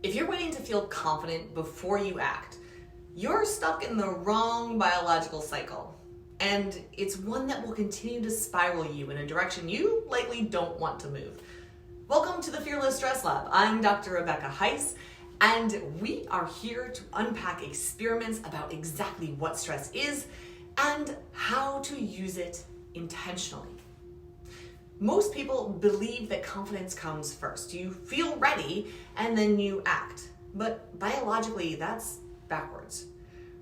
If you're waiting to feel confident before you act, you're stuck in the wrong biological cycle. And it's one that will continue to spiral you in a direction you likely don't want to move. Welcome to the Fearless Stress Lab. I'm Dr. Rebecca Heiss, and we are here to unpack experiments about exactly what stress is and how to use it intentionally. Most people believe that confidence comes first. You feel ready and then you act. But biologically, that's backwards.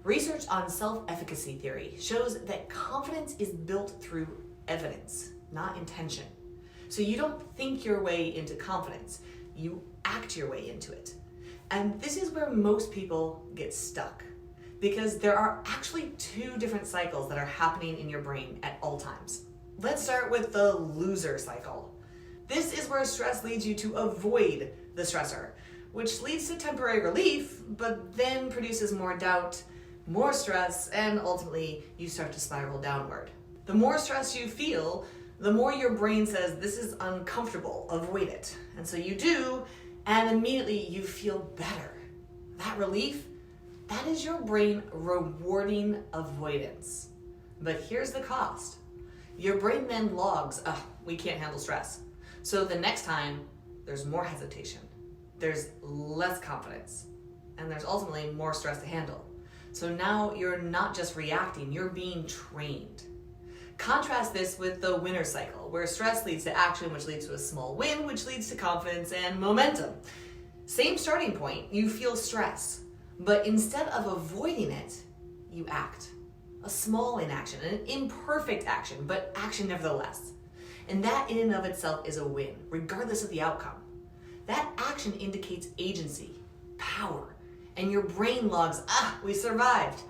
Research on self-efficacy theory shows that confidence is built through evidence, not intention. So you don't think your way into confidence, you act your way into it. And this is where most people get stuck, because there are actually two different cycles that are happening in your brain at all times. Let's start with the loser cycle. This is where stress leads you to avoid the stressor, which leads to temporary relief, but then produces more doubt, more stress, and ultimately you start to spiral downward. The more stress you feel, the more your brain says, this is uncomfortable, avoid it. And so you do, and immediately you feel better. That relief, that is your brain rewarding avoidance. But here's the cost. Your brain then logs, we can't handle stress. So the next time, there's more hesitation, there's less confidence, and there's ultimately more stress to handle. So now you're not just reacting, you're being trained. Contrast this with the winner cycle, where stress leads to action, which leads to a small win, which leads to confidence and momentum. Same starting point, you feel stress, but instead of avoiding it, you act. A small inaction, an imperfect action, but action nevertheless. And that in and of itself is a win, regardless of the outcome. That action indicates agency, power, and your brain logs, we survived.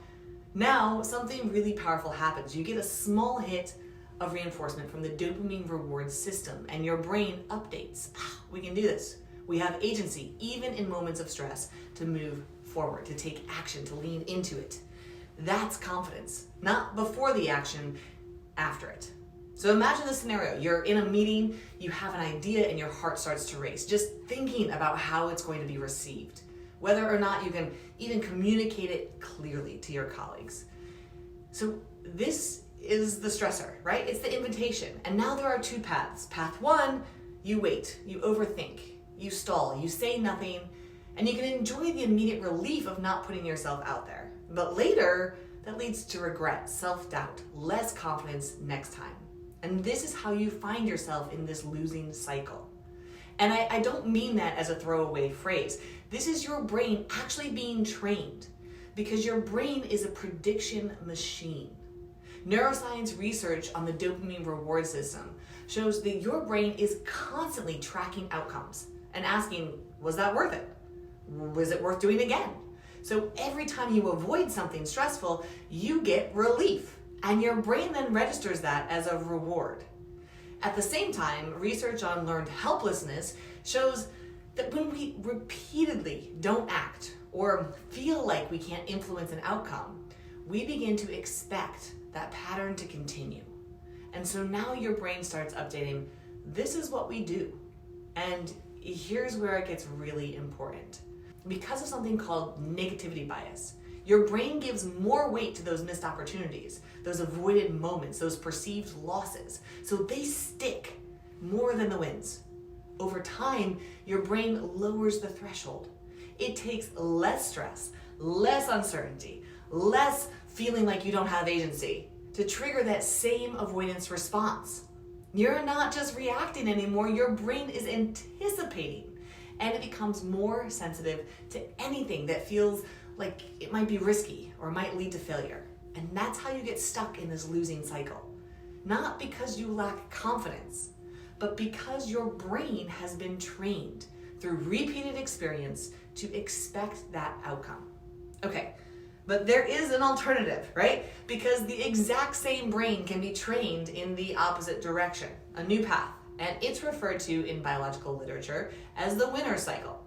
Now, something really powerful happens. You get a small hit of reinforcement from the dopamine reward system, and your brain updates. We can do this. We have agency, even in moments of stress, to move forward, to take action, to lean into it. That's confidence, not before the action, after it. So imagine this scenario. You're in a meeting, you have an idea, and your heart starts to race, just thinking about how it's going to be received, whether or not you can even communicate it clearly to your colleagues. So this is the stressor, right? It's the invitation. And now there are two paths. Path one, you wait, you overthink, you stall, you say nothing, and you can enjoy the immediate relief of not putting yourself out there. But later, that leads to regret, self-doubt, less confidence next time. And this is how you find yourself in this losing cycle. And I don't mean that as a throwaway phrase. This is your brain actually being trained, because your brain is a prediction machine. Neuroscience research on the dopamine reward system shows that your brain is constantly tracking outcomes and asking, was that worth it? Was it worth doing again? So every time you avoid something stressful, you get relief, and your brain then registers that as a reward. At the same time, research on learned helplessness shows that when we repeatedly don't act or feel like we can't influence an outcome, we begin to expect that pattern to continue. And so now your brain starts updating, this is what we do. And here's where it gets really important. Because of something called negativity bias, your brain gives more weight to those missed opportunities, those avoided moments, those perceived losses. So they stick more than the wins. Over time, your brain lowers the threshold. It takes less stress, less uncertainty, less feeling like you don't have agency to trigger that same avoidance response. You're not just reacting anymore, your brain is anticipating. And it becomes more sensitive to anything that feels like it might be risky or might lead to failure. And that's how you get stuck in this losing cycle. Not because you lack confidence, but because your brain has been trained through repeated experience to expect that outcome. Okay, but there is an alternative, right? Because the exact same brain can be trained in the opposite direction, a new path. And it's referred to in biological literature as the winner cycle.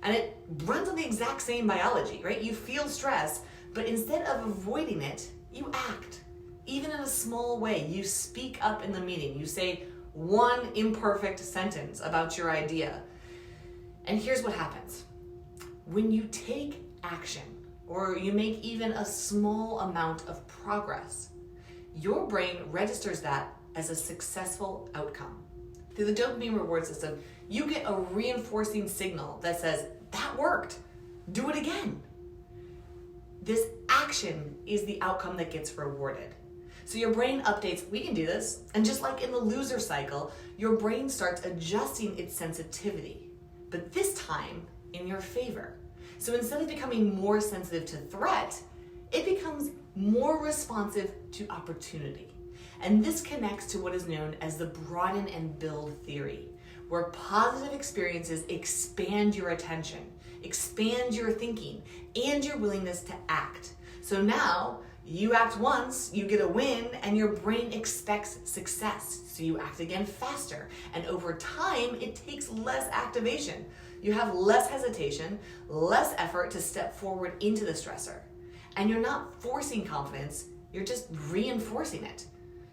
And it runs on the exact same biology, right? You feel stress, but instead of avoiding it, you act. Even in a small way, you speak up in the meeting. You say one imperfect sentence about your idea. And here's what happens. When you take action, or you make even a small amount of progress, your brain registers that as a successful outcome. Through the dopamine reward system, you get a reinforcing signal that says, that worked, do it again. This action is the outcome that gets rewarded. So your brain updates, we can do this. And just like in the loser cycle, your brain starts adjusting its sensitivity, but this time in your favor. So instead of becoming more sensitive to threat, it becomes more responsive to opportunity. And this connects to what is known as the broaden and build theory, where positive experiences expand your attention, expand your thinking, and your willingness to act. So now you act once, you get a win, and your brain expects success. So you act again faster. And over time, it takes less activation. You have less hesitation, less effort to step forward into the stressor. And you're not forcing confidence, you're just reinforcing it.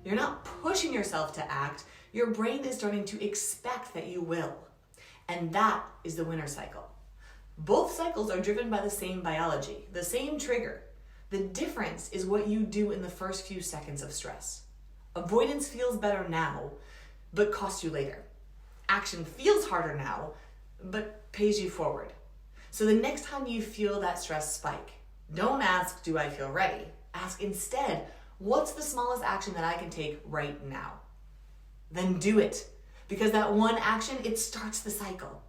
You're not pushing yourself to act, your brain is starting to expect that you will. And that is the winner cycle. Both cycles are driven by the same biology, the same trigger. The difference is what you do in the first few seconds of stress. Avoidance feels better now, but costs you later. Action feels harder now, but pays you forward. So the next time you feel that stress spike, don't ask, do I feel ready? Ask instead, what's the smallest action that I can take right now? Then do it, because that one action, it starts the cycle.